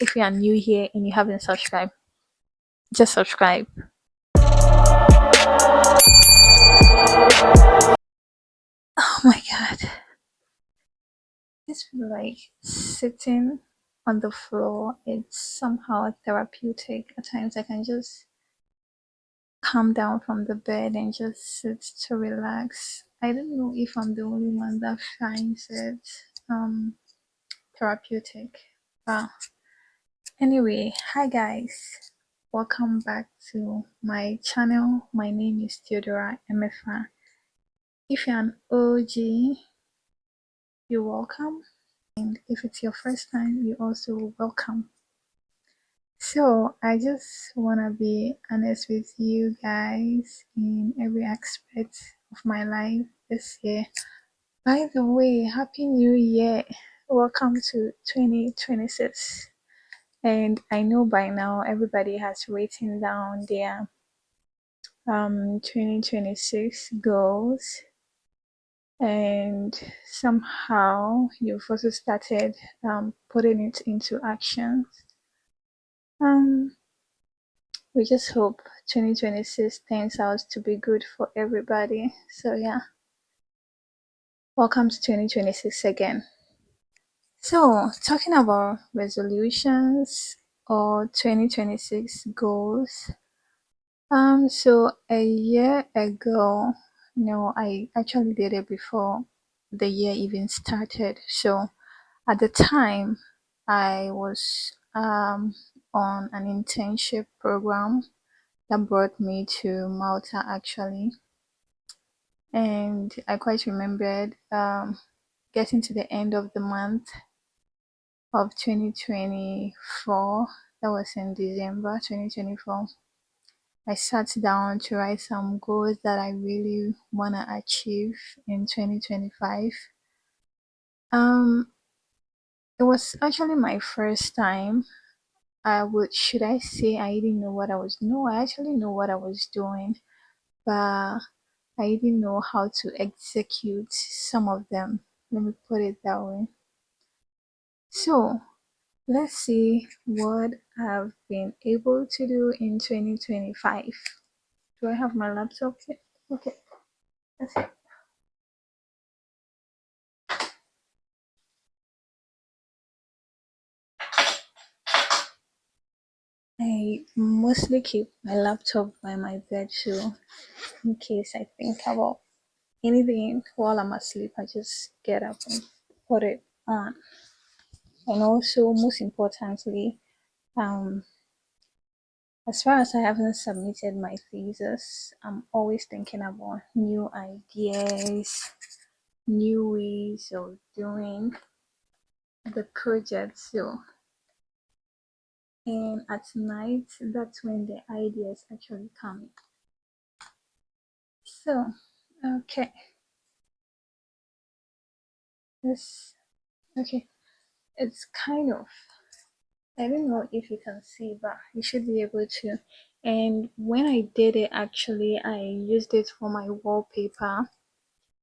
If you are new here and you haven't subscribed, just subscribe. Oh my god. It's like sitting on the floor. It's somehow therapeutic. At times I can just come down from the bed and just sit to relax. I don't know if I'm the only one that finds it therapeutic. But anyway, hi guys. Welcome back to my channel. My name is Theodora MFA. If you're an OG, you're welcome. And if it's your first time, you're also welcome. So I just wanna be honest with you guys in every aspect of my life this year. By the way, Happy New Year! Welcome to 2026. And I know by now everybody has written down their 2026 goals, and somehow you've also started putting it into action. Um, we just hope 2026 turns out to be good for everybody. So yeah, welcome to 2026 again. So talking about resolutions or 2026 goals. So a year ago, no, I actually did it before the year even started. So at the time, I was on an internship program that brought me to Malta actually, and I quite remembered getting to the end of the month of 2024. That was in December 2024. I sat down to write some goals that I really want to achieve in 2025. Um, it was actually my first time. Should I say I didn't know what I was? No, I actually know what I was doing, but I didn't know how to execute some of them. Let me put it that way. So let's see what I've been able to do in 2025. Do I have my laptop here? Okay, that's it. I mostly keep my laptop by my bed so in case I think about anything while I'm asleep, I just get up and put it on. And also, most importantly, um, as far as I haven't submitted my thesis, I'm always thinking about new ideas, new ways of doing the project. So, and at night, that's when the ideas actually come. So, okay, this okay. It's kind of, I don't know if you can see, but you should be able to. And when I did it, actually, I used it for my wallpaper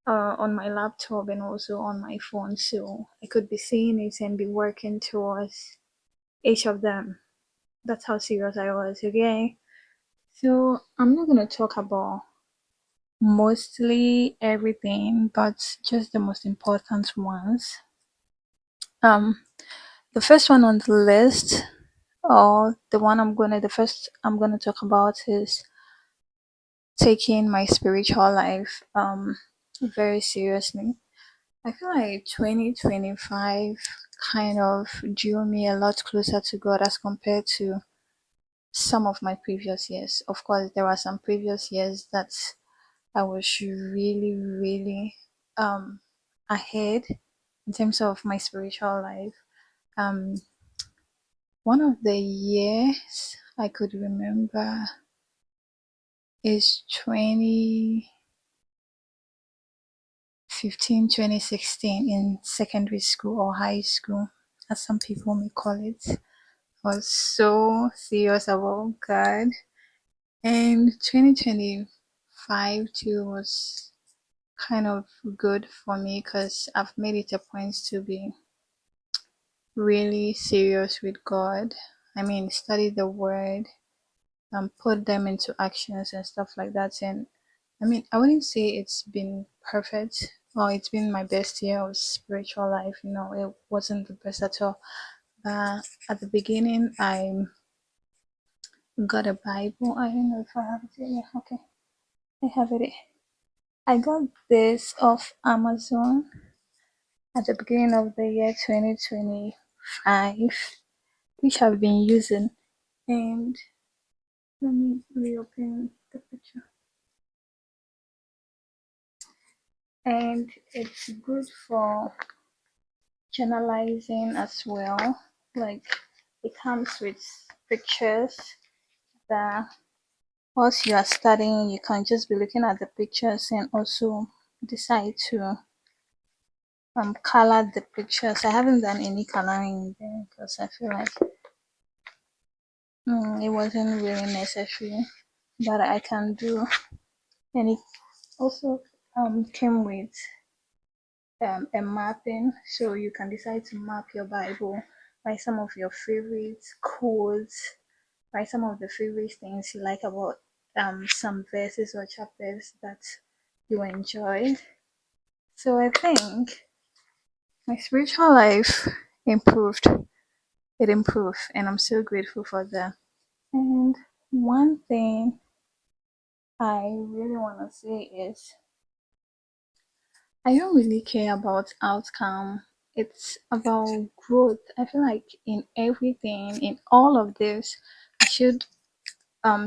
on my laptop and also on my phone, so I could be seeing it and be working towards each of them. That's how serious I was, okay? So I'm not gonna talk about mostly everything, but just the most important ones. Um, the first one on the list, or the first I'm gonna talk about is taking my spiritual life very seriously. I feel like 2025 kind of drew me a lot closer to God as compared to some of my previous years. Of course, there were some previous years that I was really, really um, ahead in terms of my spiritual life. Um, One of the years I could remember is 2015, 2016 in secondary school or high school, as some people may call it. I was so serious about God. And 2025 too was kind of good for me because I've made it a point to be really serious with God. I mean, study the word and put them into actions and stuff like that. And I mean, I wouldn't say it's been perfect or it's been my best year of spiritual life. No, it wasn't the best at all. But at the beginning, I got a Bible. I don't know if I have it here. Yeah, okay. I have it. I got this off Amazon at the beginning of the year 2025, which I've been using. And let me reopen the picture. And it's good for journalizing as well. Like it comes with pictures that whilst you are studying, you can just be looking at the pictures and also decide to color the pictures. I haven't done any coloring there because I feel like it wasn't really necessary, but I can do. And it also came with a mapping, so you can decide to map your Bible, write some of your favorite quotes, write some of the favorite things you like about some verses or chapters that you enjoyed. So I think my spiritual life improved. It improved, and I'm so grateful for that. And one thing I really want to say is I don't really care about outcome. It's about growth. I feel like in everything, in all of this, I should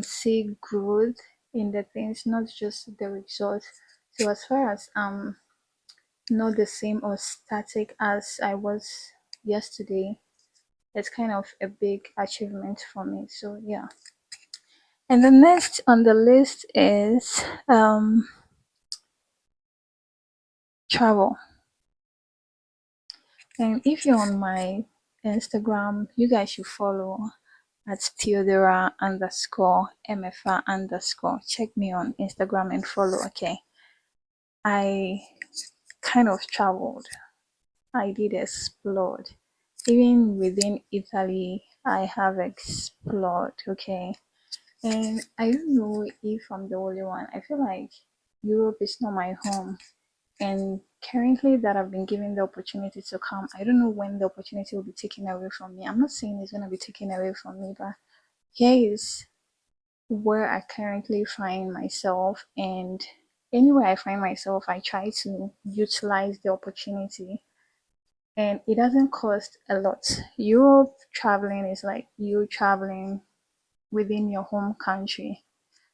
see growth in the things, not just the results. So as far as not the same or static as I was yesterday, it's kind of a big achievement for me. So yeah. And the next on the list is travel. And if you're on my Instagram, you guys should follow at Theodora underscore MFR underscore. Check me on Instagram and follow. Okay. I kind of traveled. I did explore. Even within Italy, I have explored. Okay. And I don't know if I'm the only one. I feel like Europe is not my home. And currently that I've been given the opportunity to come, I don't know when the opportunity will be taken away from me. I'm not saying it's going to be taken away from me, but here is where I currently find myself. And anywhere I find myself, I try to utilize the opportunity. And it doesn't cost a lot. Europe traveling is like you traveling within your home country.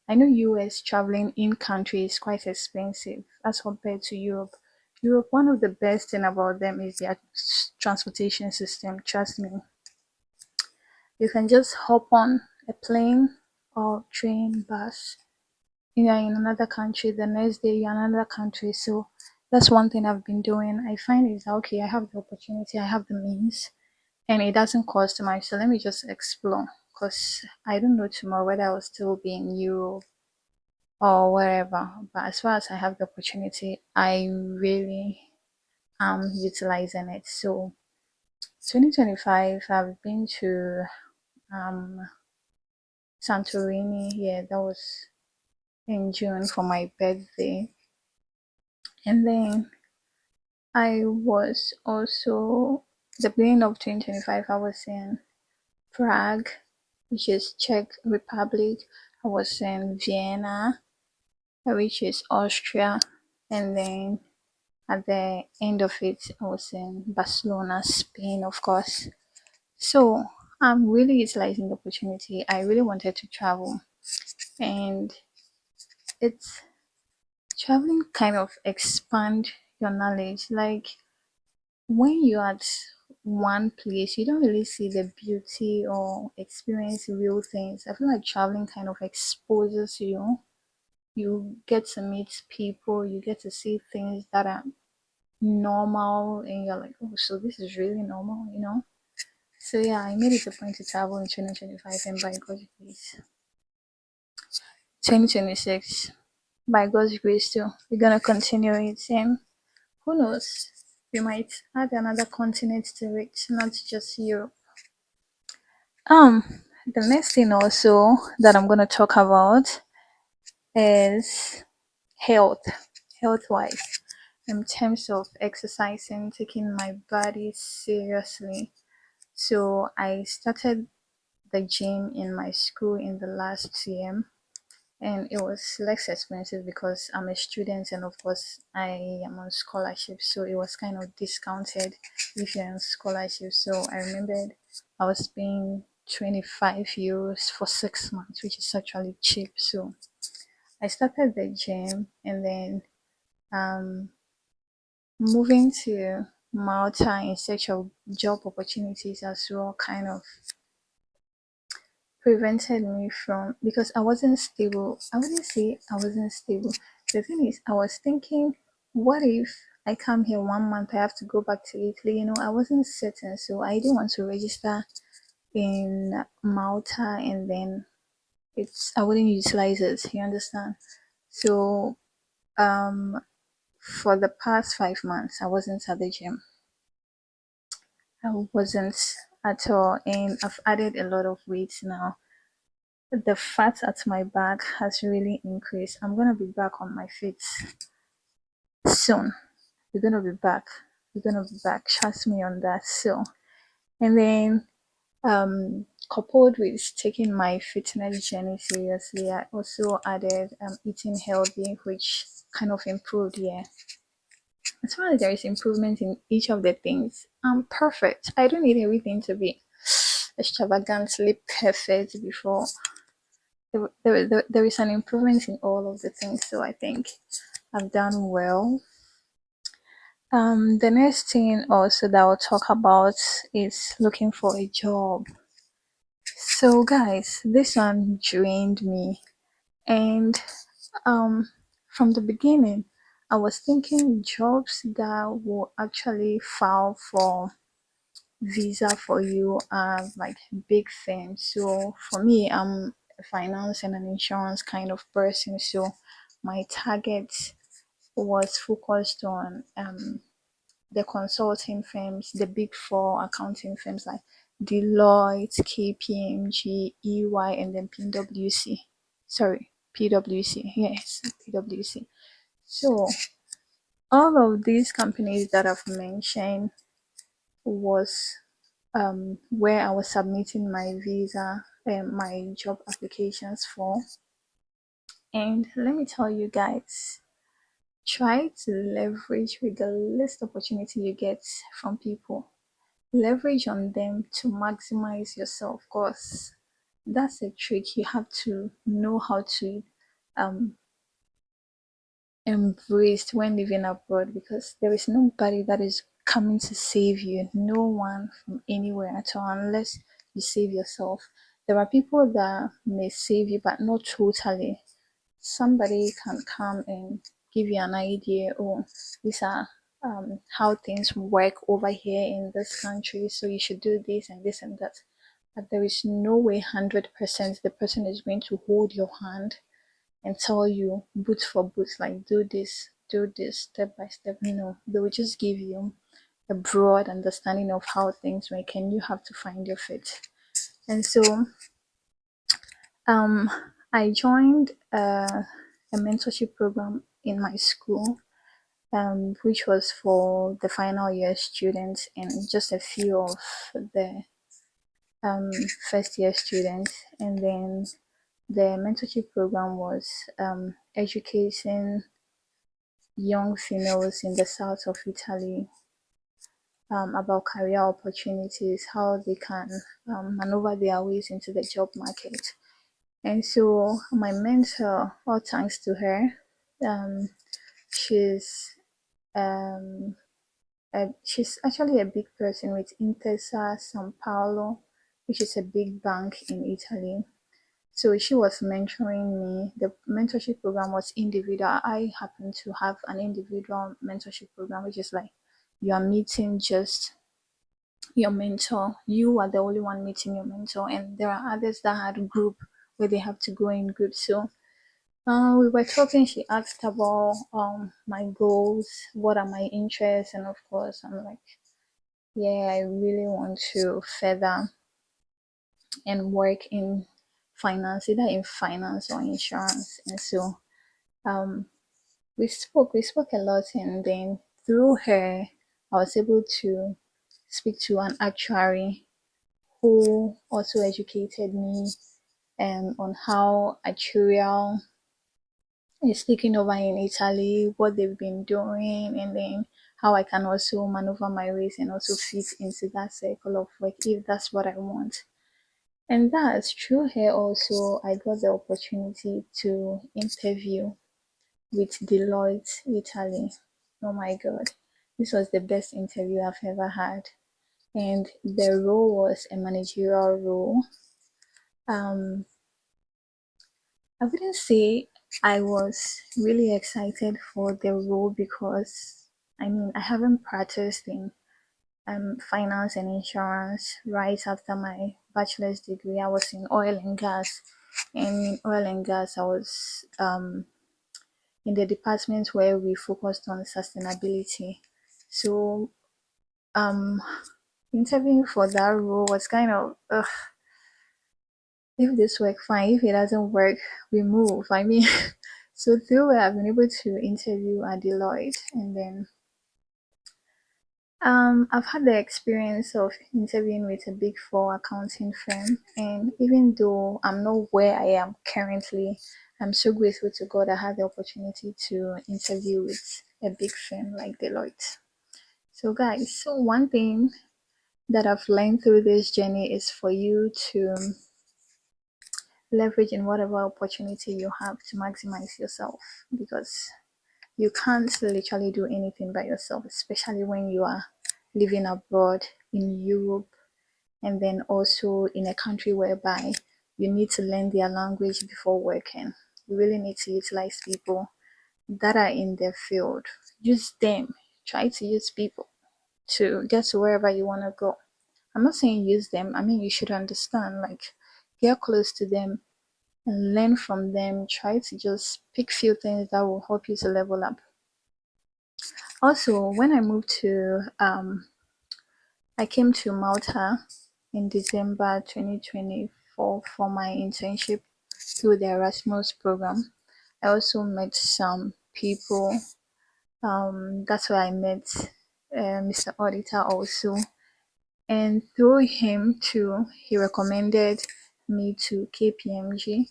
I know US traveling in country is quite expensive as compared to Europe. Europe, one of the best thing about them is their transportation system. Trust me, you can just hop on a plane or train, bus. You are in another country. The next day you're in another country. So that's one thing I've been doing. I find is okay. I have the opportunity. I have the means, and it doesn't cost much. So let me just explore. Cause I don't know tomorrow whether I will still be in Europe or wherever. But as far as I have the opportunity, I really am utilizing it. So 2025, I've been to um Santorini. Yeah, that was in June for my birthday. And then I was also the beginning of 2025, I was in Prague, which is Czech Republic. I was in Vienna, which is Austria, and then at the end of it, I was in Barcelona, Spain, of course. So I'm really utilizing the opportunity. I really wanted to travel, and it's traveling kind of expand your knowledge. Like when you're at one place, you don't really see the beauty or experience real things. I feel like traveling kind of exposes you. You get to meet people, you get to see things that are normal, and you're like, oh, so this is really normal. So yeah, I made it a point to travel in 2025, and by God's grace, 2026, by God's grace too, we're gonna continue it. And who knows? We might add another continent to it, not just Europe. Um, the next thing also that I'm gonna talk about is health, health wise, in terms of exercising, taking my body seriously. So I started the gym in my school in the last year, and it was less expensive because I'm a student and of course I am on scholarship, so it was kind of discounted if you're on scholarship. So I remembered I was paying 25 euros for 6 months, which is actually cheap. So I started the gym, and then um moving to Malta in search of job opportunities as well kind of prevented me from, because I wasn't stable. I wouldn't say I wasn't stable. The thing is, I was thinking, what if I come here 1 month, I have to go back to Italy? I wasn't certain, so I didn't want to register in Malta and then I wouldn't utilize it. You understand? So for the past 5 months, I wasn't at the gym. I wasn't at all, and I've added a lot of weight now. The fat at my back has really increased. I'm gonna be back on my feet soon. We're gonna be back. We're gonna be back. Trust me on that. So, and then coupled with taking my fitness journey seriously, I also added eating healthy, which kind of improved. Yeah, as far as there is improvement in each of the things, I'm perfect. I don't need everything to be extravagantly perfect before there is an improvement in all of the things, so I think I've done well. The next thing also that I'll talk about is looking for a job. So, guys, this one drained me, and um, from the beginning, I was thinking jobs that will actually file for visa for you are like big things. So for me, I'm a finance and an insurance kind of person. So my target was focused on the consulting firms, the big four accounting firms like Deloitte, KPMG, EY, and then PwC. Sorry, PwC. Yes, PwC. So all of these companies that I've mentioned was where I was submitting my visa and my job applications for. And let me tell you guys, try to leverage with the least opportunity you get from people. Leverage on them to maximize yourself. Of course, that's a trick. You have to know how to um, embraced when living abroad, because there is nobody that is coming to save you, no one from anywhere at all, unless you save yourself. There are people that may save you, but not totally. Somebody can come and give you an idea, oh, these are how things work over here in this country, so you should do this and this and that. But there is no way 100% the person is going to hold your hand and tell you boot for boot, like do this step by step. No, they will just give you a broad understanding of how things work, and you have to find your fit. And so um I joined a mentorship program in my school, which was for the final year students and just a few of the um, first year students. And then the mentorship program was educating young females in the south of Italy about career opportunities, how they can maneuver their ways into the job market. And so, my mentor, all thanks to her, um, she's she's actually a big person with Intesa San Paolo, which is a big bank in Italy. So she was mentoring me. The mentorship program was individual. I happen to have an individual mentorship program, which is like you are meeting just your mentor. You are the only one meeting your mentor, and there are others that had group where they have to go in groups. So We were talking. She asked about my goals, what are my interests, and of course, I'm like, yeah, I really want to further and work in finance, either in finance or insurance. And so, um, we spoke a lot, and then through her, I was able to speak to an actuary who also educated me on how actuarial is taking over in Italy, what they've been doing, and then how I can also maneuver my ways and also fit into that circle of work if that's what I want. And that's through her also I got the opportunity to interview with Deloitte Italy. Oh my god. This was the best interview I've ever had. And the role was a managerial role. Um I wouldn't say I was really excited for the role because I haven't practiced in finance and insurance right after my bachelor's degree. I was in oil and gas, and in oil and gas, I was in the department where we focused on sustainability. So, um, interviewing for that role was kind of, if this work, fine. If it doesn't work, we move. So through it, I've been able to interview at Deloitte, and then I've had the experience of interviewing with a big four accounting firm, and even though I'm not where I am currently, I'm so grateful to God I had the opportunity to interview with a big firm like Deloitte. So, guys, so one thing that I've learned through this journey is for you to leverage in whatever opportunity you have to maximize yourself, because you can't literally do anything by yourself, especially when you are living abroad in Europe and then also in a country whereby you need to learn their language before working. You really need to utilize people that are in their field. Use them. Try to use people to get to wherever you want to go. I'm not saying use them. I mean, you should understand, like, get close to them and learn from them. Try to just pick few things that will help you to level up. Also, when I came to Malta in December 2024 for my internship through the Erasmus program. I also met some people. That's where I met Mr. Auditor also. And through him too, he recommended me to KPMG.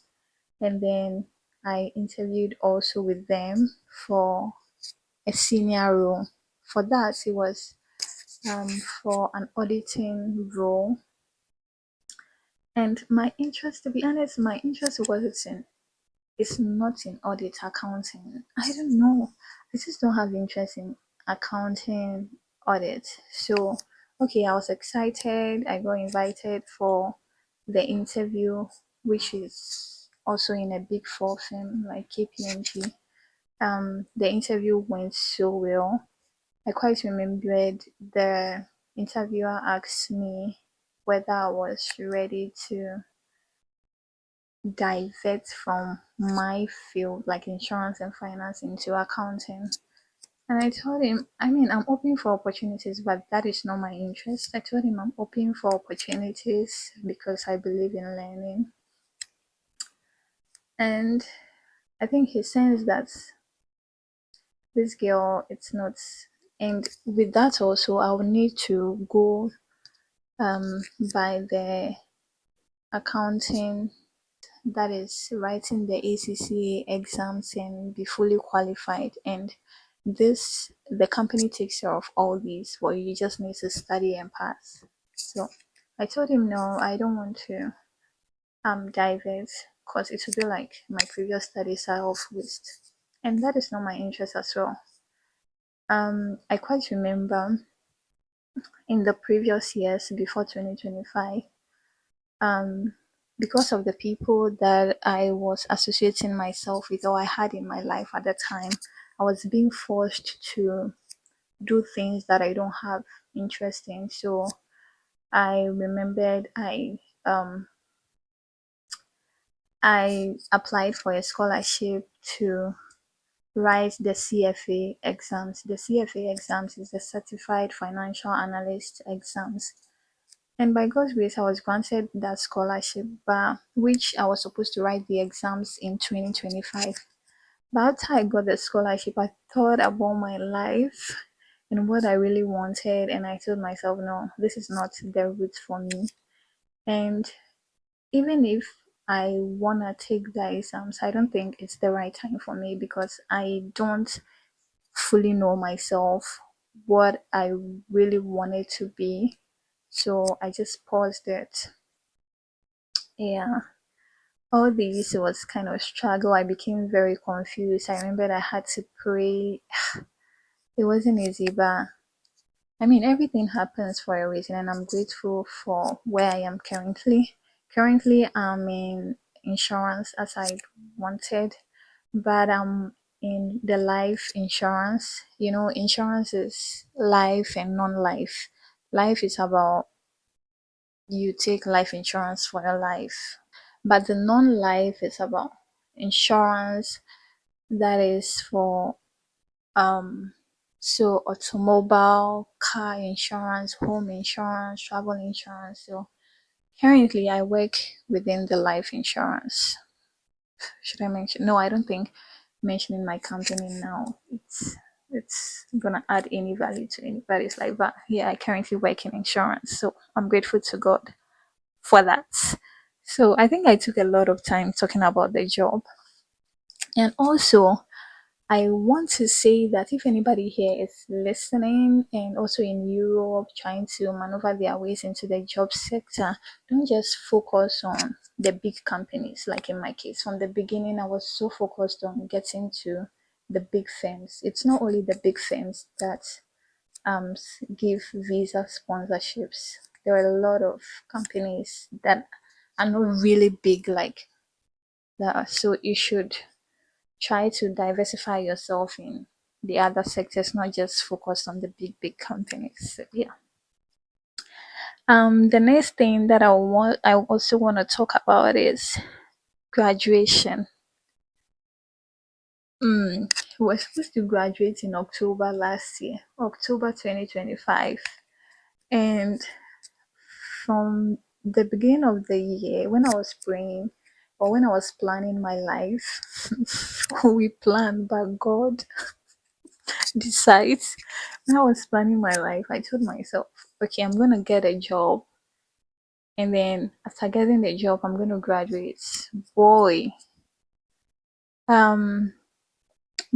And then I interviewed also with them for a senior role. For that, it was um, for an auditing role. And my interest, to be honest, my interest was in it's not in audit accounting. I don't know. I just don't have interest in accounting audit. So okay, I was excited. I got invited for the interview, which is also in a big four firm like KPMG. The interview went so well. I quite remembered the interviewer asked me whether I was ready to divert from my field, like insurance and finance, into accounting. And I told him, I'm open for opportunities, but that is not my interest. I told him I'm open for opportunities because I believe in learning. And I think he sensed that this girl, it's not. And with that also, I will need to go by the accounting, that is writing the ACCA exams and be fully qualified. And this, the company takes care of all these, but you just need to study and pass. So I told him no, I don't want to divert because it would be like my previous studies are off waste. And that is not my interest as well. I quite remember in the previous years before 2025, um, because of the people that I was associating myself with or I had in my life at the time, I was being forced to do things that I don't have interest in. So I remembered um I applied for a scholarship to write the CFA exams. The CFA exams is the Certified Financial Analyst exams. And by God's grace, I was granted that scholarship, but which I was supposed to write the exams in 2025. But after I got the scholarship, I thought about my life and what I really wanted, and I told myself, no, this is not the route for me. And even if I wanna take the exams, I don't think it's the right time for me because I don't fully know myself, what I really wanted to be. So I just paused it. Yeah. All this was kind of struggle. I became very confused. I remember I had to pray. It wasn't easy, but I mean, everything happens for a reason, and I'm grateful for where I am currently. Currently, I'm in insurance as I wanted, but I'm in the life insurance. You know, insurance is life and non life. Life is about you take life insurance for your life, but the non life is about insurance that is for so automobile, car insurance, home insurance, travel insurance. So currently I work within the life insurance. Should I mention? No, I don't think mentioning my company now it's gonna add any value to anybody's life. But yeah, I currently work in insurance, so I'm grateful to God for that. So I think I took a lot of time talking about the job, and also I want to say that if anybody here is listening and also in Europe trying to maneuver their ways into the job sector, don't just focus on the big companies. Like in my case, from the beginning, I was so focused on getting to the big firms. It's not only the big firms that give visa sponsorships. There are a lot of companies that are not really big like that. So you should try to diversify yourself in the other sectors, not just focus on the big companies. So, yeah. The next thing that I also want to talk about is graduation. We're supposed to graduate in October last year, October 2025, and from the beginning of the year, when I was praying or when I was planning my life, we planned, but God decides. When I was planning my life, I told myself, okay, I'm gonna get a job, and then after getting the job, I'm gonna graduate. Boy, um,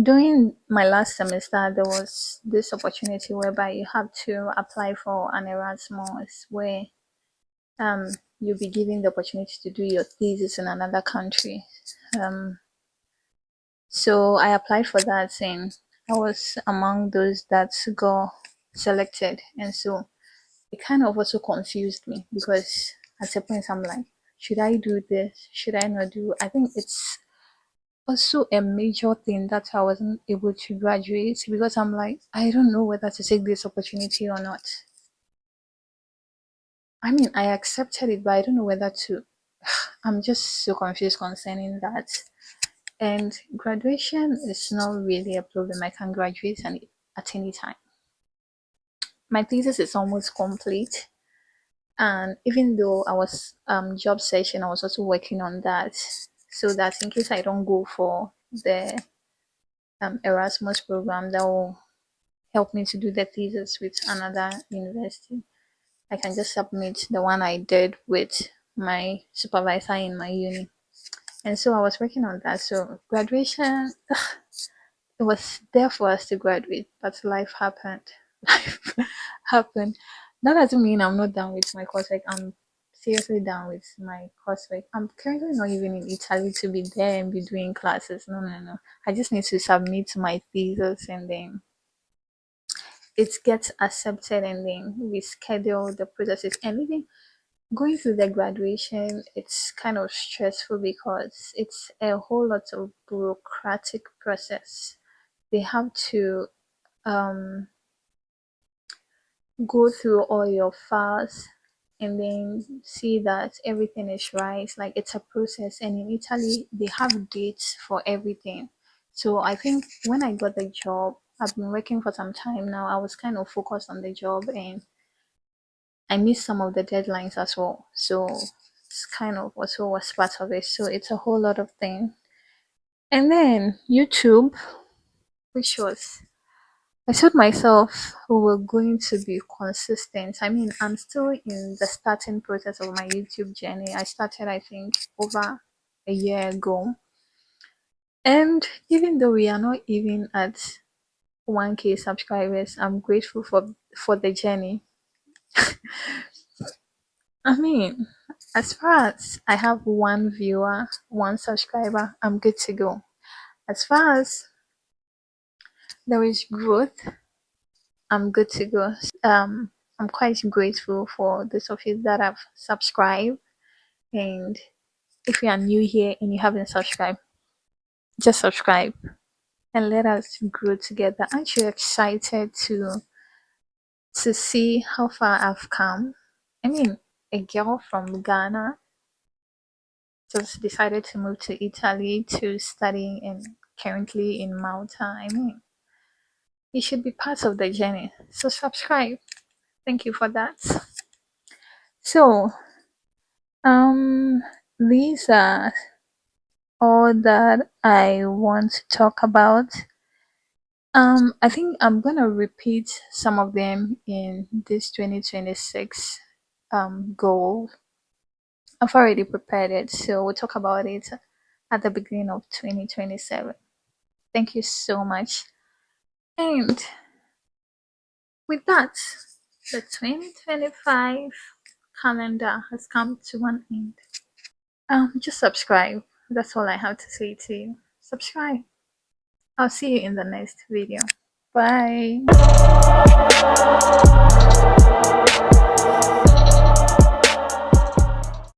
during my last semester, there was this opportunity whereby you have to apply for an Erasmus, where um you'll be given the opportunity to do your thesis in another country. Um, so I applied for that, and I was among those that got selected, and so it kind of also confused me because at a point I'm like, should I do this? Should I not do? I think it's also a major thing that I wasn't able to graduate because I'm like, I don't know whether to take this opportunity or not. I mean, I accepted it, but I don't know whether to. I'm just so confused concerning that. And graduation is not really a problem. I can graduate at any time. My thesis is almost complete. And even though I was job searching, I was also working on that so that in case I don't go for the Erasmus program that will help me to do the thesis with another university, I can just submit the one I did with my supervisor in my uni. And so I was working on that. So graduation, it was there for us to graduate, but life happened. Life happened. That doesn't mean I'm not done with my coursework. I'm seriously done with my coursework. I'm currently not even in Italy to be there and be doing classes. No, no, no. I just need to submit my thesis, and then it gets accepted, and then we schedule the processes. And even going through the graduation, it's kind of stressful because it's a whole lot of bureaucratic process. They have to um, go through all your files, and then see that everything is right. Like it's a process, and in Italy they have dates for everything. So I think when I got the job, I've been working for some time now. I was kind of focused on the job, and I missed some of the deadlines as well. So it's kind of also was part of it. So it's a whole lot of things. And then YouTube, which was I told myself we were going to be consistent. I mean, I'm still in the starting process of my YouTube journey. I started, I think, over a year ago. And even though we are not even at 1K subscribers, I'm grateful for the journey. I mean, as far as I have one viewer, one subscriber, I'm good to go. As far as there is growth, I'm good to go. I'm quite grateful for those of you that have subscribed. And if you are new here and you haven't subscribed, just subscribe and let us grow together. Aren't you excited to see how far I've come? I mean, a girl from Ghana just decided to move to Italy to study and currently in Malta. I mean, you should be part of the journey. So subscribe. Thank you for that. So, um, these are all that I want to talk about. I think I'm gonna repeat some of them in this 2026 goal. I've already prepared it, so we'll talk about it at the beginning of 2027. Thank you so much. And with that, the 2025 calendar has come to an end. Just subscribe. That's all I have to say to you. Subscribe. I'll see you in the next video. Bye.